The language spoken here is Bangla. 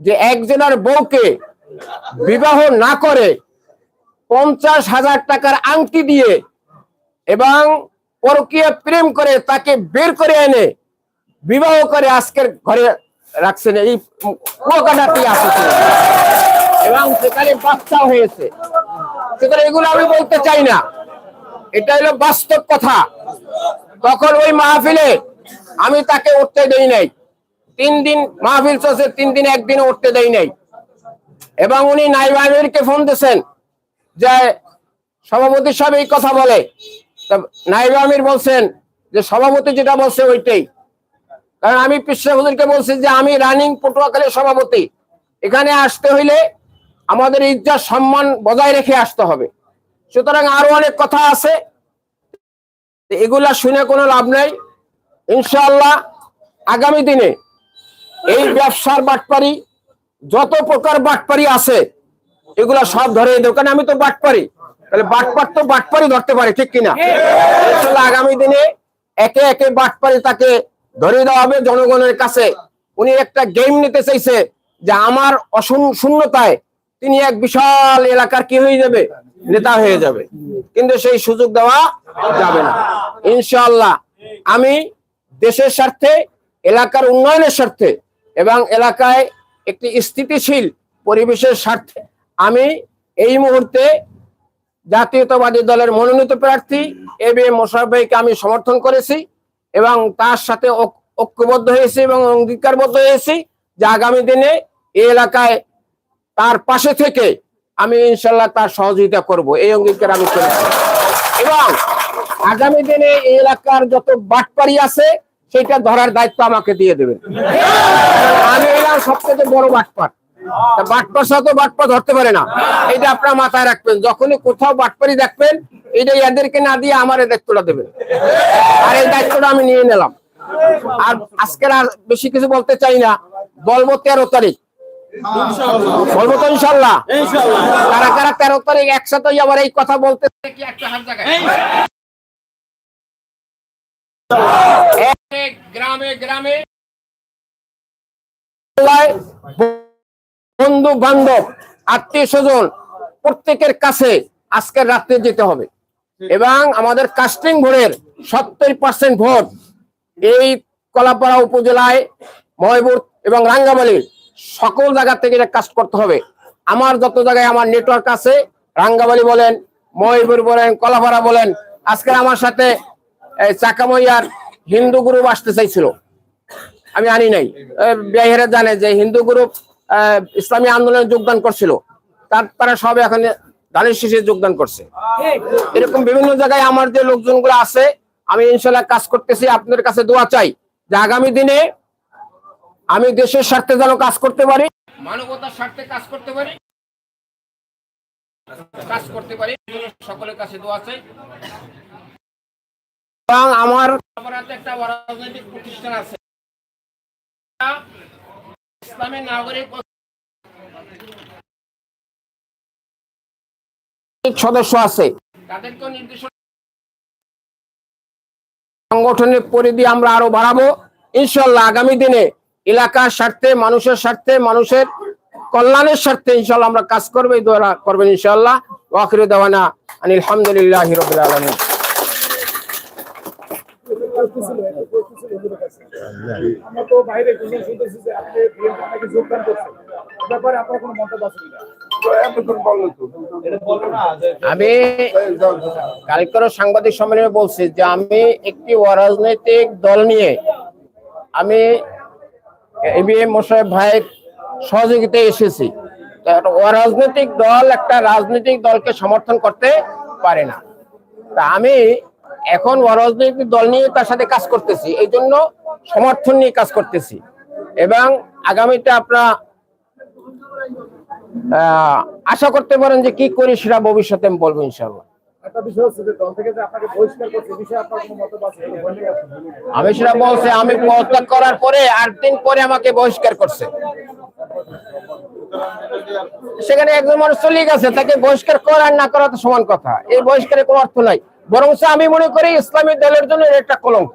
যে একজনের বউকে বিবাহ না করে 50,000 টাকার আংটি দিয়ে এবং পরকীয়া প্রেম করে তাকে বের করে এনে বিবাহ করে আজকের ঘরে রাখছেন, এই কুয়াকাটাতে আছে এবং সেখানে বাচ্চাও হয়েছে। সুতরাং এগুলো আমি বলতে চাই না, এটা হলো বাস্তব কথা। তখন ওই মাহফিলে আমি তাকে উঠতে দেই নাই, 3 দিন মাহফিল চলছে, 3 দিন একদিনও উঠতে দেই নাই। এবং উনি নায়েব আমিরকে ফোন দিয়েছেন যে সভাপতি সাহেব এই কথা বলে, নায়েব আমির বলছেন যে সভাপতি যেটা বলছে ওইটাই। কারণ আমি পিসা হুজুরকে বলছি যে আমি রানিং পটুয়াখালীর সভাপতি, এখানে আসতে হইলে আমাদের ইজ্জত সম্মান বজায় রেখে আসতে হবে। সুতরাং আরো অনেক কথা আছে, এগুলা শুনে কোনো লাভ নাই। ইনশাআল্লাহ আগামী দিনে এই ব্যবসার বাটপারি, যত প্রকার বাটপারি আছে এগুলা সব ধরে দেব। কারণ আমি তো বাটপারি, তাহলে বাটপার তো বাটপারি ধরতে পারে, ঠিক কিনা? ইনশাআল্লাহ আগামী দিনে একে একে বাটপারি তাকে ধরে দেওয়া হবে জনগণের কাছে। উনি একটা গেম নিতে চাইছে যে আমার শূন্যতায় তিনি এক বিশাল এলাকার কি হয়ে যাবে, নেতা হয়ে যাবে, কিন্তু সেই সুযোগ দেওয়া যাবে না। ইনশাআল্লাহ আমি দেশের স্বার্থে, এলাকার উন্নয়নের স্বার্থে এবং এলাকায় একটি স্থিতিশীল পরিবেশের স্বার্থে আমি এই মুহূর্তে জাতীয়তাবাদী দলের মনোনীত প্রার্থী এবিএম মোশাররফ ভাইকে আমি সমর্থন করেছি এবং তার সাথে ঐক্যবদ্ধ হয়েছি এবং অঙ্গীকারবদ্ধ হয়েছি যে আগামী দিনে এই এলাকায় তার পাশে থেকে আমি ইনশাআল্লাহ তার সহযোগিতা করব, এই অঙ্গীকার আমি করেছি। এবং আগামী দিনে এই এলাকার যত বাটপারি আছে সেটা ধরার দায়িত্ব আমাকে দিয়ে দেবেন। আমি এলাকার সবচেয়ে বড় বাটপার, বাটপার সাথে বাটপার ধরতে পারে না, এটা আপনার মাথায় রাখবেন। যখনই কোথাও বাটপারি দেখবেন, এটা এদেরকে না দিয়ে আমার এই দায়িত্বটা দেবেন, আর এই দায়িত্বটা আমি নিয়ে নিলাম। আর আজকের আর বেশি কিছু বলতে চাই না, বলবো 13 তারিখ, বলবো তো ইনশাআল্লাহ। কারা কারা 13 তারিখ একসাথে আবার এই কথা বলতে কি একটা হাত জায়গায় গ্রামে গ্রামে বন্ধু বান্ধব আত্মীয় স্বজন প্রত্যেকের কাছে আজকের রাত্রে যেতে হবে এবং আমাদের কাস্টিং ভোটের 70% ভোট এই কলাপাড়া উপজেলায় ময়বুর এবং রাঙ্গামালির সকল জায়গা থেকে এটা কাস্ট করতে হবে। আমার যত জায়গায় আমার নেটওয়ার্ক আছে, রাঙ্গামালি বলেন, ময়বুর বলেন, কলাপাড়া বলেন, আজকের আমার সাথে চাকামইয়ার হিন্দু গ্রুপ আসতে চাইছিল, আমি আনি নাই। বিহারে জানে যে হিন্দু গ্রুপ ইসলামী আন্দোলনে যোগদান করছিল, তারা সব এখন ধানের শীষে যোগদান করছে। এরকম বিভিন্ন জায়গায় আমার যে লোকজনগুলো আছে আমি ইনশাআল্লাহ কাজ করতেছি। আপনাদের কাছে দোয়া চাই যে আগামী দিনে আমি দেশের স্বার্থে যেন কাজ করতে পারি, মানবতার স্বার্থে কাজ করতে পারি, সকলের কাছে দোয়া চাই। এবং আমার একটা রাজনৈতিক প্রতিষ্ঠান আছে, ইসলামী নাগরিক সদস্য আছে, তাদেরকে নির্দেশনা সংগঠনের পরিধি আমরা আরো বাড়াবো ইনশাআল্লাহ। আগামী দিনে এলাকার স্বার্থে, মানুষের স্বার্থে, মানুষের কল্যাণের স্বার্থে ইনশাআল্লাহ আমরা কাজ করবো, এই দোয়া করবেন ইনশাআল্লাহ। ওয়া আখিরু দাওয়ানা আলহামদুলিল্লাহি রাব্বিল আলামিন। আমি কালকের সাংবাদিক সম্মেলনে বলছি যে আমি একটি অরাজনৈতিক দল নিয়ে আমি এবিএম মোশাররফ ভাইয়ের সহযোগিতায় এসেছি। অরাজনৈতিক দল একটা রাজনৈতিক দলকে সমর্থন করতে পারে না, তা আমি এখন অরাজনৈতিক দল নিয়ে তার সাথে কাজ করতেছি, এই জন্য সমর্থন নিয়ে কাজ করতেছি। এবং আগামীতে আপনারা আশা করতে পারেন যে কি করি সেটা ভবিষ্যতে আমি বলবো ইনশাআল্লাহ। আমি সেটা বলছি, আমি পদত্যাগ করার পরে 8 দিন পরে আমাকে বহিষ্কার করছে। সেখানে একজন মানুষ চলে গেছে, তাকে বহিষ্কার করা আর না করা তো সমান কথা। এই বহিষ্কারের কোনো অর্থ নাই, বরং আমি মনে করি ইসলামী দলের জন্য এটা কলঙ্ক।